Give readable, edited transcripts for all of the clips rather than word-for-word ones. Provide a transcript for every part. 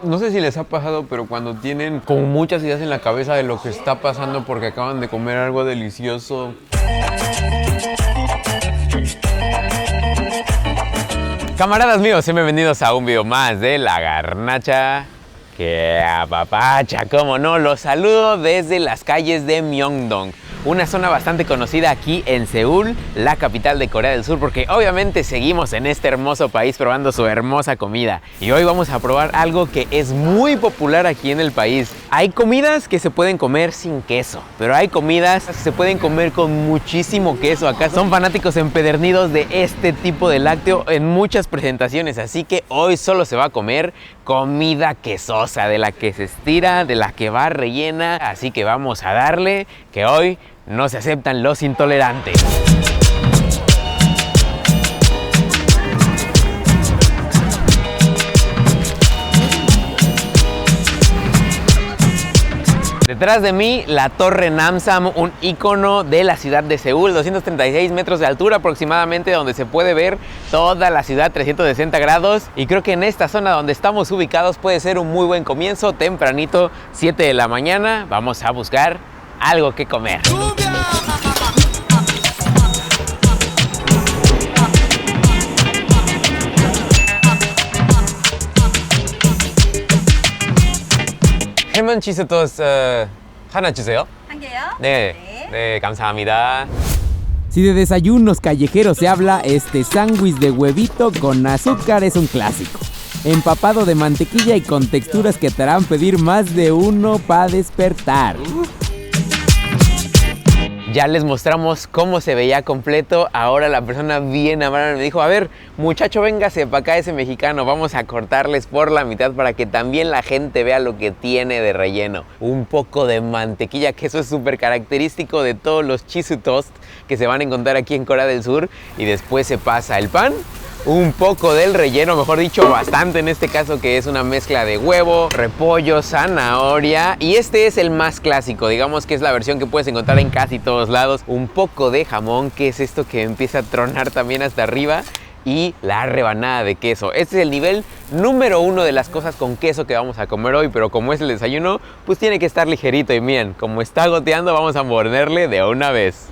No sé si les ha pasado, pero cuando tienen como muchas ideas en la cabeza de lo que está pasando porque acaban de comer algo delicioso. Camaradas míos, sean bienvenidos a un video más de La Garnacha que apapacha, cómo no. Los saludo desde las calles de Myeongdong, una zona bastante conocida aquí en Seúl, la capital de Corea del Sur, porque obviamente seguimos en este hermoso país probando su hermosa comida. Y hoy vamos a probar algo que es muy popular aquí en el país. Hay comidas que se pueden comer sin queso, pero hay comidas que se pueden comer con muchísimo queso. Acá son fanáticos empedernidos de este tipo de lácteo en muchas presentaciones, así que hoy solo se va a comer comida quesosa, de la que se estira, de la que va rellena. Así que vamos a darle, que hoy no se aceptan los intolerantes. Detrás de mí, la Torre Namsan, un icono de la ciudad de Seúl, 236 metros de altura aproximadamente, donde se puede ver toda la ciudad 360 grados. Y creo que en esta zona donde estamos ubicados puede ser un muy buen comienzo, tempranito, 7 de la mañana. Vamos a buscar algo que comer. 헬먼치즈토스 하나 주세요. 한 개요? 네, 네, 감사합니다. Si de desayunos callejeros se habla, este sándwich de huevito con azúcar es un clásico. Empapado de mantequilla y con texturas que te harán pedir más de uno para despertar. Ya les mostramos cómo se veía completo. Ahora la persona bien amable me dijo: a ver, muchacho, véngase para acá ese mexicano, vamos a cortarles por la mitad para que también la gente vea lo que tiene de relleno. Un poco de mantequilla, que eso es súper característico de todos los chisu toast que se van a encontrar aquí en Corea del Sur. Y después se pasa el pan, un poco del relleno, mejor dicho, bastante en este caso, que es una mezcla de huevo, repollo, zanahoria. Y este es el más clásico, digamos que es la versión que puedes encontrar en casi todos lados. Un poco de jamón, que es esto que empieza a tronar también hasta arriba, y la rebanada de queso. Este es el nivel número 1 de las cosas con queso que vamos a comer hoy, pero como es el desayuno, pues tiene que estar ligerito. Y miren, como está goteando, vamos a morderle de una vez.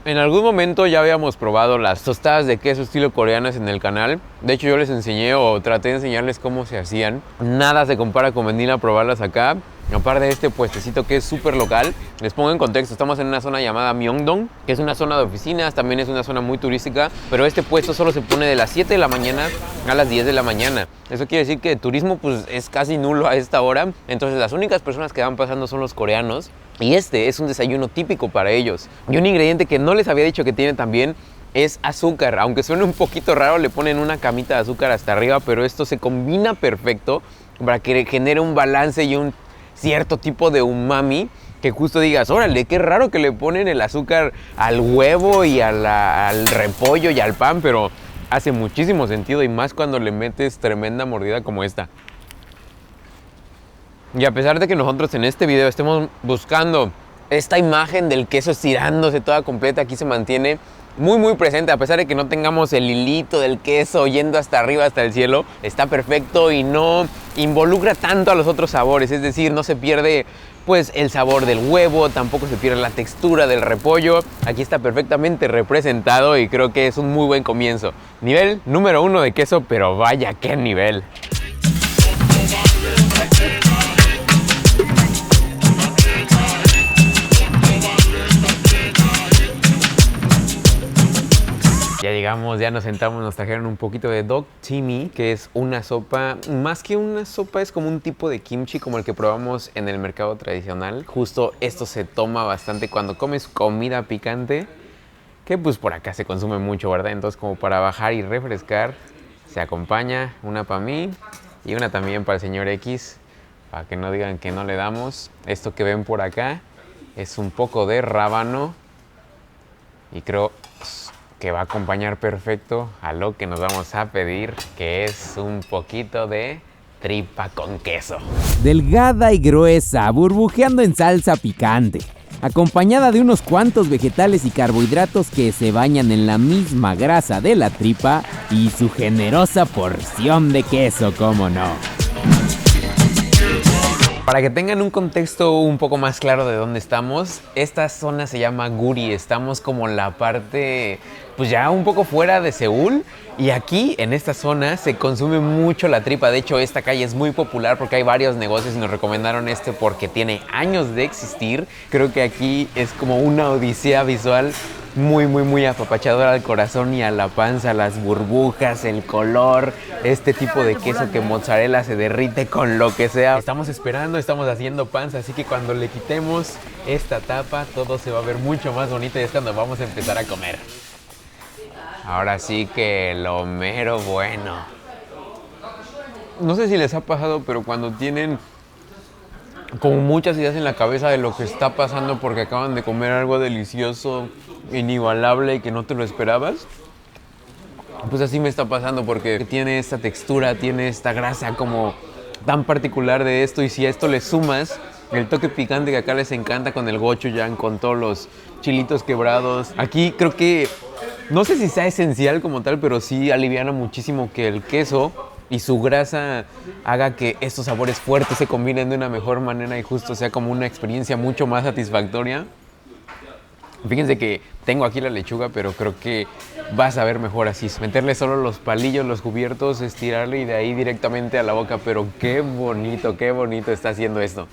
En algún momento ya habíamos probado las tostadas de queso estilo coreanas en el canal. De hecho, yo les enseñé o traté de enseñarles cómo se hacían. Nada se compara con venir a probarlas acá. Aparte de este puestecito que es súper local. Les pongo en contexto, estamos en una zona llamada Myeongdong, que es una zona de oficinas, también es una zona muy turística. Pero este puesto solo se pone de las 7 de la mañana a las 10 de la mañana. Eso quiere decir que el turismo pues es casi nulo a esta hora. Entonces las únicas personas que van pasando son los coreanos. Y este es un desayuno típico para ellos. Y un ingrediente que no les había dicho que tiene también es azúcar. Aunque suene un poquito raro, le ponen una camita de azúcar hasta arriba, pero esto se combina perfecto para que genere un balance y un cierto tipo de umami, que justo digas: órale, qué raro que le ponen el azúcar al huevo y al repollo y al pan, pero hace muchísimo sentido, y más cuando le metes tremenda mordida como esta. Y a pesar de que nosotros en este video estemos buscando esta imagen del queso estirándose toda completa, aquí se mantiene muy presente. A pesar de que no tengamos el hilito del queso yendo hasta arriba, hasta el cielo, está perfecto y no involucra tanto a los otros sabores. Es decir, no se pierde pues el sabor del huevo, tampoco se pierde la textura del repollo. Aquí está perfectamente representado y creo que es un muy buen comienzo. Nivel número 1 de queso, pero vaya qué nivel. Ya llegamos, ya nos sentamos, nos trajeron un poquito de dokjimi, que es una sopa, más que una sopa, es como un tipo de kimchi como el que probamos en el mercado tradicional. Justo esto se toma bastante cuando comes comida picante, que pues por acá se consume mucho, ¿verdad? Entonces, como para bajar y refrescar, se acompaña una para mí y una también para el señor X, para que no digan que no le damos. Esto que ven por acá es un poco de rábano y creo que va a acompañar perfecto a lo que nos vamos a pedir, que es un poquito de tripa con queso. Delgada y gruesa, burbujeando en salsa picante. acompañada de unos cuantos vegetales y carbohidratos que se bañan en la misma grasa de la tripa y su generosa porción de queso, ¿cómo no? Para que tengan un contexto un poco más claro de dónde estamos, esta zona se llama Guri, estamos como en la parte, pues ya un poco fuera de Seúl, y aquí en esta zona se consume mucho la tripa. De hecho, esta calle es muy popular porque hay varios negocios y nos recomendaron este porque tiene años de existir. Creo que aquí es como una odisea visual muy apapachadora al corazón y a la panza, las burbujas, el color, este tipo de queso que mozzarella se derrite con lo que sea. Estamos esperando, estamos haciendo panza, así que cuando le quitemos esta tapa todo se va a ver mucho más bonito y es cuando vamos a empezar a comer. Ahora sí que lo mero bueno. No sé si les ha pasado, pero cuando tienen como muchas ideas en la cabeza de lo que está pasando porque acaban de comer algo delicioso, inigualable y que no te lo esperabas, pues así me está pasando porque tiene esta textura, tiene esta grasa como tan particular de esto, y si a esto le sumas el toque picante que acá les encanta con el gochujang, con todos los chilitos quebrados, aquí creo que no sé si sea esencial como tal, pero sí aliviana muchísimo que el queso y su grasa haga que estos sabores fuertes se combinen de una mejor manera y justo sea como una experiencia mucho más satisfactoria. Fíjense que tengo aquí la lechuga, pero creo que va a saber mejor así. Meterle solo los palillos, los cubiertos, estirarle y de ahí directamente a la boca. Pero qué bonito está haciendo esto.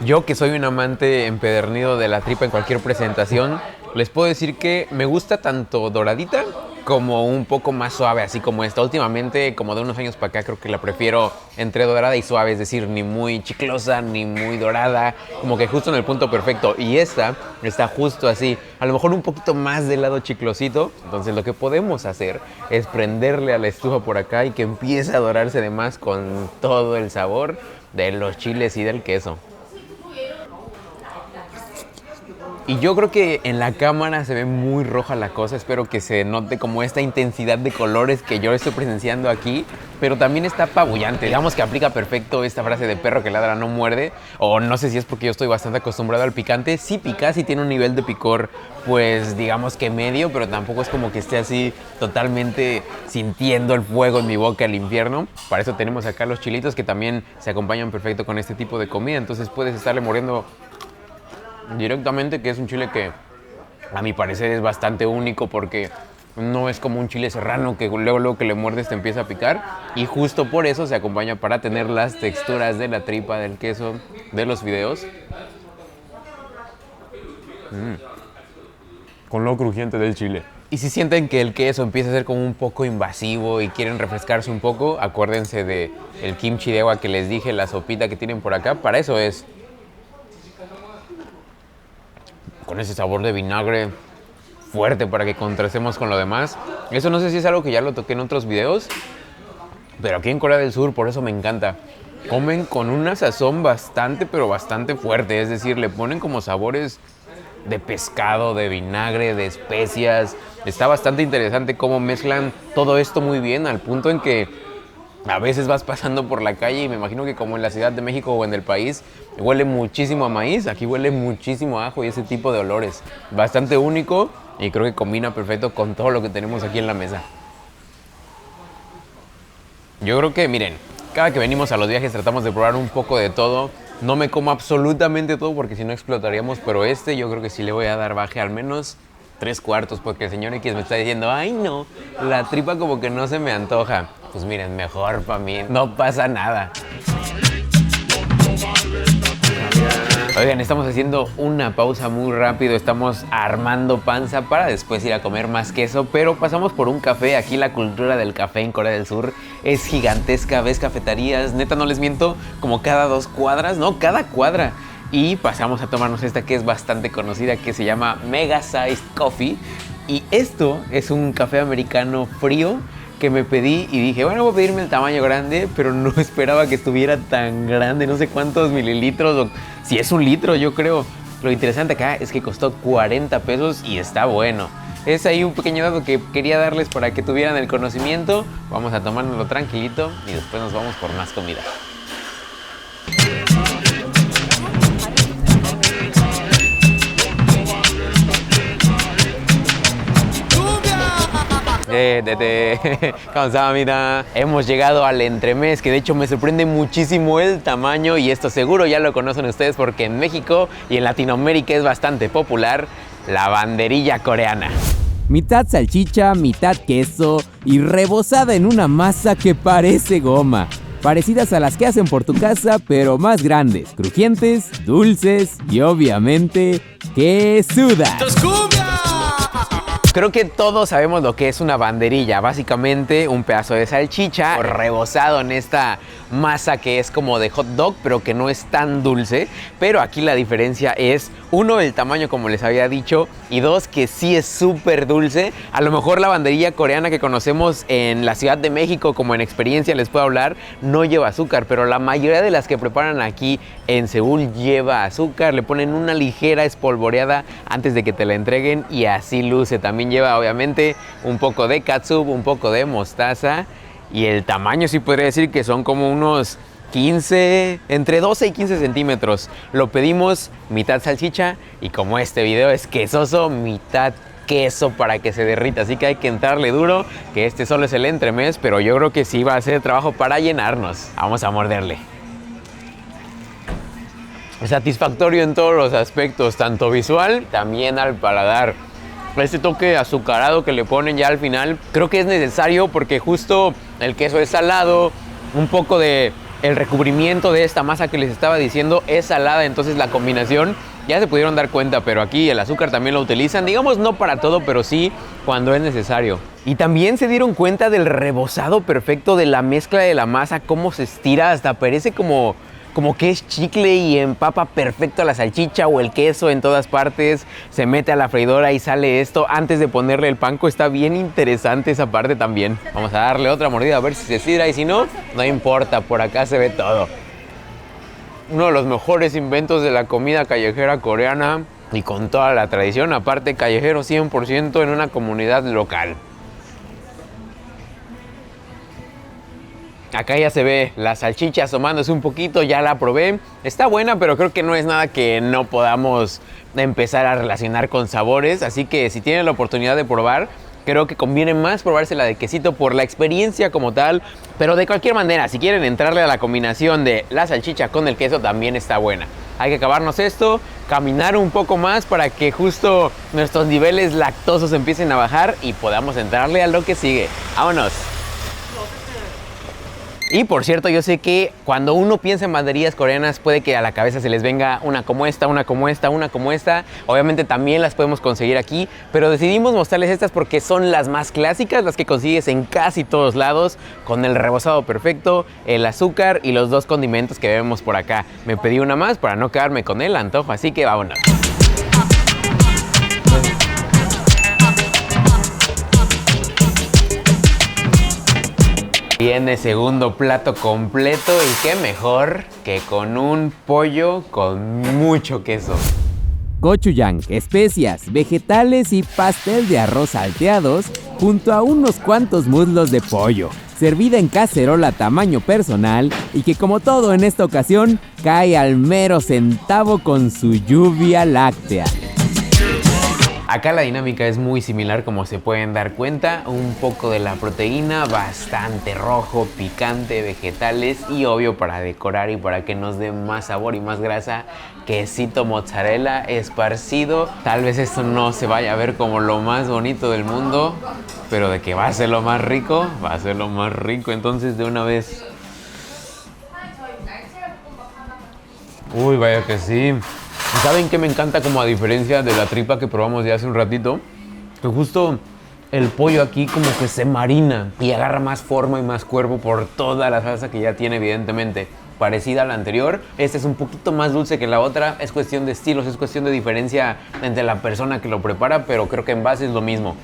Yo, que soy un amante empedernido de la tripa en cualquier presentación, les puedo decir que me gusta tanto doradita como un poco más suave, así como esta. Últimamente, como de unos años para acá, creo que la prefiero entre dorada y suave, es decir, ni muy chiclosa, ni muy dorada, como que justo en el punto perfecto. Y esta está justo así, a lo mejor un poquito más del lado chiclosito. Entonces lo que podemos hacer es prenderle a la estufa por acá y que empiece a dorarse de más con todo el sabor de los chiles y del queso. Y yo creo que en la cámara se ve muy roja la cosa, espero que se note como esta intensidad de colores que yo estoy presenciando aquí, pero también está apabullante. Digamos que aplica perfecto esta frase de perro que ladra no muerde, o no sé si es porque yo estoy bastante acostumbrado al picante. Sí pica, sí tiene un nivel de picor, pues digamos que medio, pero tampoco es como que esté así totalmente sintiendo el fuego en mi boca, el infierno. Para eso tenemos acá los chilitos que también se acompañan perfecto con este tipo de comida, entonces puedes estarle mordiendo directamente, que es un chile que a mi parecer es bastante único porque no es como un chile serrano que luego que le muerdes te empieza a picar, y justo por eso se acompaña para tener las texturas de la tripa, del queso, de los fideos, con lo crujiente del chile. Y si sienten que el queso empieza a ser como un poco invasivo y quieren refrescarse un poco, acuérdense de el kimchi de agua que les dije, la sopita que tienen por acá, para eso es. Con ese sabor de vinagre fuerte para que contrastemos con lo demás. Eso no sé si es algo que ya lo toqué en otros videos, pero aquí en Corea del Sur por eso me encanta. Comen con una sazón bastante, pero bastante fuerte. Es decir, le ponen como sabores de pescado, de vinagre, de especias. Está bastante interesante cómo mezclan todo esto muy bien, al punto en que a veces vas pasando por la calle y me imagino que como en la Ciudad de México o en el país huele muchísimo a maíz, aquí huele muchísimo a ajo y ese tipo de olores. Bastante único y creo que combina perfecto con todo lo que tenemos aquí en la mesa. Yo creo que, miren, cada que venimos a los viajes tratamos de probar un poco de todo. No me como absolutamente todo porque si no explotaríamos, pero yo creo que sí le voy a dar baje al menos 3/4 porque el señor X me está diciendo, ay no, la tripa como que no se me antoja. Pues miren, mejor para mí, no pasa nada. Oigan, estamos haciendo una pausa muy rápido, estamos armando panza para después ir a comer más queso, pero pasamos por un café. Aquí la cultura del café en Corea del Sur es gigantesca, ves cafeterías, neta no les miento, como cada 2 cuadras, no, cada cuadra. Y pasamos a tomarnos esta que es bastante conocida, que se llama Mega Sized Coffee. Y esto es un café americano frío que me pedí y dije, bueno, voy a pedirme el tamaño grande, pero no esperaba que estuviera tan grande, no sé cuántos mililitros, o si es 1 litro, yo creo. Lo interesante acá es que costó 40 pesos y está bueno. Es ahí un pequeño dato que quería darles para que tuvieran el conocimiento. Vamos a tomárnoslo tranquilito y después nos vamos por más comida. Kamsahamnida. Hemos llegado al entremés, que de hecho me sorprende muchísimo el tamaño, y esto seguro ya lo conocen ustedes porque en México y en Latinoamérica es bastante popular, la banderilla coreana. Mitad salchicha, mitad queso y rebozada en una masa que parece goma. Parecidas a las que hacen por tu casa, pero más grandes, crujientes, dulces y obviamente que sudan. Creo que todos sabemos lo que es una banderilla. Básicamente un pedazo de salchicha rebozado en esta masa que es como de hot dog, pero que no es tan dulce. Pero aquí la diferencia es, uno, el tamaño, como les había dicho, y dos, que sí es súper dulce. A lo mejor la banderilla coreana que conocemos en la Ciudad de México, como en experiencia les puedo hablar, no lleva azúcar, pero la mayoría de las que preparan aquí en Seúl lleva azúcar. Le ponen una ligera espolvoreada antes de que te la entreguen y así luce. También lleva obviamente un poco de catsup, un poco de mostaza, y el tamaño sí podría decir que son como unos 15, entre 12 y 15 centímetros. Lo pedimos mitad salchicha y como este video es quesoso, mitad queso para que se derrita. Así que hay que entrarle duro, que este solo es el entremés, pero yo creo que sí va a ser trabajo para llenarnos. Vamos a morderle. Satisfactorio en todos los aspectos, tanto visual, también al paladar. Este toque azucarado que le ponen ya al final, creo que es necesario porque justo el queso es salado, un poco de el recubrimiento de esta masa que les estaba diciendo es salada, entonces la combinación ya se pudieron dar cuenta, pero aquí el azúcar también lo utilizan, digamos no para todo, pero sí cuando es necesario. Y también se dieron cuenta del rebozado perfecto de la mezcla de la masa, cómo se estira, hasta parece como que es chicle y empapa perfecto la salchicha o el queso en todas partes. Se mete a la freidora y sale esto antes de ponerle el panko. Está bien interesante esa parte también. Vamos a darle otra mordida a ver si se estira, y si no, no importa, por acá se ve todo. Uno de los mejores inventos de la comida callejera coreana y con toda la tradición, aparte callejero 100% en una comunidad local. Acá ya se ve la salchicha asomándose un poquito, ya la probé. Está buena, pero creo que no es nada que no podamos empezar a relacionar con sabores. Así que si tienen la oportunidad de probar, creo que conviene más probársela de quesito por la experiencia como tal. Pero de cualquier manera, si quieren entrarle a la combinación de la salchicha con el queso, también está buena. Hay que acabarnos esto, caminar un poco más para que justo nuestros niveles lactosos empiecen a bajar y podamos entrarle a lo que sigue. ¡Vámonos! Y por cierto, yo sé que cuando uno piensa en banderillas coreanas puede que a la cabeza se les venga una como esta, una como esta, una como esta. Obviamente también las podemos conseguir aquí, pero decidimos mostrarles estas porque son las más clásicas, las que consigues en casi todos lados, con el rebozado perfecto, el azúcar y los dos condimentos que vemos por acá. Me pedí una más para no quedarme con el antojo, así que vámonos. Viene segundo plato completo, y qué mejor que con un pollo con mucho queso. Gochujang, especias, vegetales y pastel de arroz salteados junto a unos cuantos muslos de pollo, servida en cacerola tamaño personal y que, como todo en esta ocasión, cae al mero centavo con su lluvia láctea. Acá la dinámica es muy similar, como se pueden dar cuenta. Un poco de la proteína, bastante rojo, picante, vegetales y obvio para decorar y para que nos dé más sabor y más grasa, quesito mozzarella esparcido. Tal vez esto no se vaya a ver como lo más bonito del mundo, pero de que va a ser lo más rico, va a ser lo más rico. Entonces de una vez... Uy, vaya que sí. ¿Saben qué me encanta? Como a diferencia de la tripa que probamos ya hace un ratito, que justo el pollo aquí como que se marina y agarra más forma y más cuerpo por toda la salsa que ya tiene, evidentemente. Parecida a la anterior, este es un poquito más dulce que la otra. Es cuestión de estilos, es cuestión de diferencia entre la persona que lo prepara, pero creo que en base es lo mismo.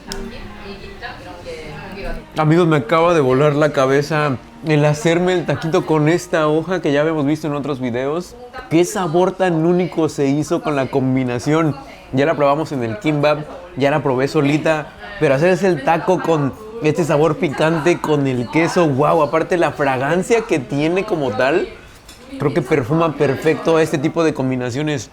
Amigos, me acaba de volar la cabeza el hacerme el taquito con esta hoja que ya habíamos visto en otros videos. Qué sabor tan único se hizo con la combinación. Ya la probamos en el kimbap, ya la probé solita, pero hacerse el taco con este sabor picante, con el queso, wow, aparte la fragancia que tiene como tal, creo que perfuma perfecto este tipo de combinaciones.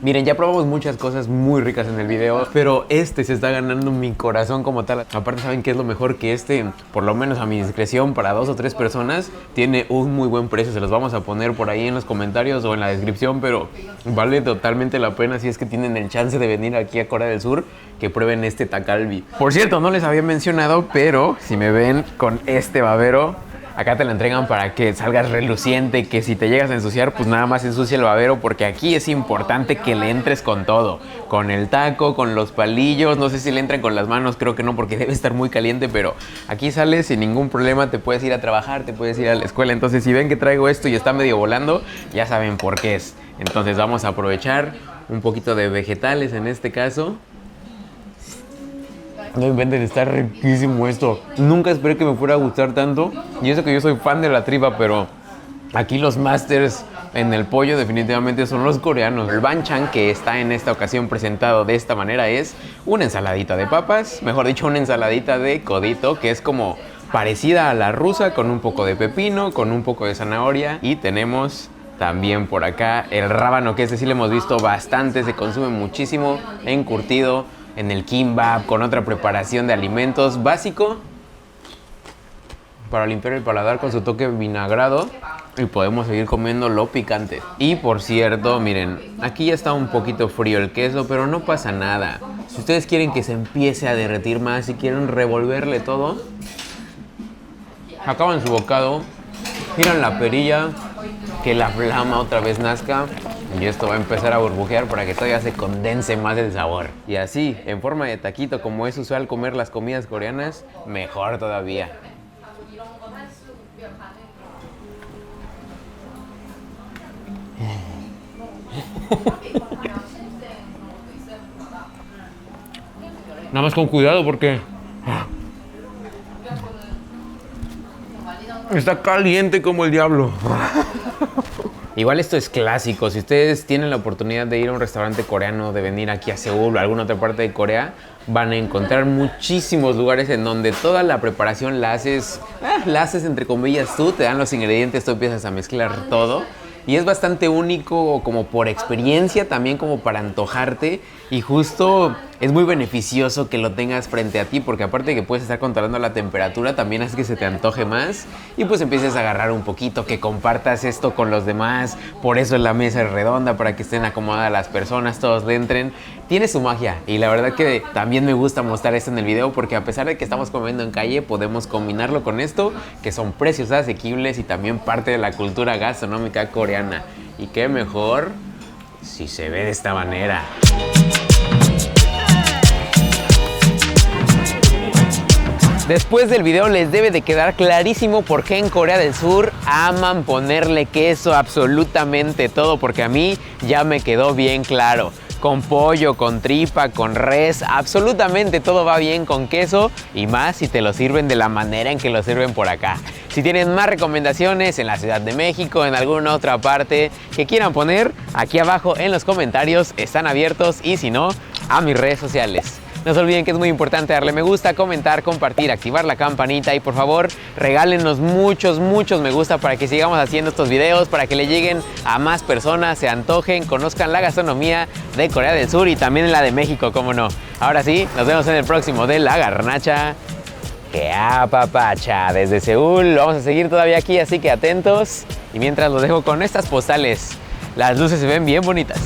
Miren, ya probamos muchas cosas muy ricas en el video, pero este se está ganando mi corazón como tal. Aparte, ¿saben qué es lo mejor? Que este, por lo menos a mi discreción, para 2 o 3 personas, tiene un muy buen precio. Se los vamos a poner por ahí en los comentarios o en la descripción, pero vale totalmente la pena si es que tienen el chance de venir aquí a Corea del Sur, que prueben este takalbi. Por cierto, no les había mencionado, pero si me ven con este babero, acá te la entregan para que salgas reluciente, que si te llegas a ensuciar, pues nada más ensucia el babero, porque aquí es importante que le entres con todo. Con el taco, con los palillos, no sé si le entran con las manos, creo que no, porque debe estar muy caliente, pero aquí sales sin ningún problema, te puedes ir a trabajar, te puedes ir a la escuela. Entonces, si ven que traigo esto y está medio volando, ya saben por qué es. Entonces vamos a aprovechar un poquito de vegetales en este caso. No inventen, está riquísimo esto. Nunca esperé que me fuera a gustar tanto. Y eso que yo soy fan de la tripa, pero aquí los masters en el pollo definitivamente son los coreanos. El banchan, que está en esta ocasión presentado de esta manera, es una ensaladita de papas. Mejor dicho, una ensaladita de codito, que es como parecida a la rusa, con un poco de pepino, con un poco de zanahoria. Y tenemos también por acá el rábano, que este sí lo hemos visto bastante, se consume muchísimo encurtido en el kimbap, con otra preparación de alimentos básico para limpiar el paladar con su toque vinagrado, y podemos seguir comiendo lo picante. Y por cierto, miren, aquí ya está un poquito frío el queso, pero no pasa nada. Si ustedes quieren que se empiece a derretir más y quieren revolverle todo, acaban su bocado, giran la perilla, que la flama otra vez nazca, y esto va a empezar a burbujear para que todavía se condense más el sabor. Y así, en forma de taquito, como es usual comer las comidas coreanas, mejor todavía. Nada más con cuidado porque está caliente como el diablo. Igual esto es clásico. Si ustedes tienen la oportunidad de ir a un restaurante coreano, de venir aquí a Seúl o a alguna otra parte de Corea, van a encontrar muchísimos lugares en donde toda la preparación la haces entre comillas tú, te dan los ingredientes, tú empiezas a mezclar todo. Y es bastante único como por experiencia, también como para antojarte. Y justo es muy beneficioso que lo tengas frente a ti, porque aparte de que puedes estar controlando la temperatura, también hace que se te antoje más. Y pues empieces a agarrar un poquito, que compartas esto con los demás. Por eso la mesa es redonda, para que estén acomodadas las personas, todos le entren. Tiene su magia, y la verdad que también me gusta mostrar esto en el video, porque a pesar de que estamos comiendo en calle, podemos combinarlo con esto, que son precios asequibles y también parte de la cultura gastronómica coreana. Y qué mejor si se ve de esta manera. Después del video les debe de quedar clarísimo por qué en Corea del Sur aman ponerle queso a absolutamente todo, porque a mí ya me quedó bien claro. Con pollo, con tripa, con res, absolutamente todo va bien con queso, y más si te lo sirven de la manera en que lo sirven por acá. Si tienen más recomendaciones en la Ciudad de México, en alguna otra parte que quieran poner, aquí abajo en los comentarios están abiertos, y si no, a mis redes sociales. No se olviden que es muy importante darle me gusta, comentar, compartir, activar la campanita, y por favor regálenos muchos me gusta para que sigamos haciendo estos videos, para que le lleguen a más personas, se antojen, conozcan la gastronomía de Corea del Sur y también la de México, cómo no. Ahora sí, nos vemos en el próximo de La Garnacha. ¡Que apapacha! Desde Seúl vamos a seguir todavía aquí, así que atentos. Y mientras los dejo con estas postales, las luces se ven bien bonitas.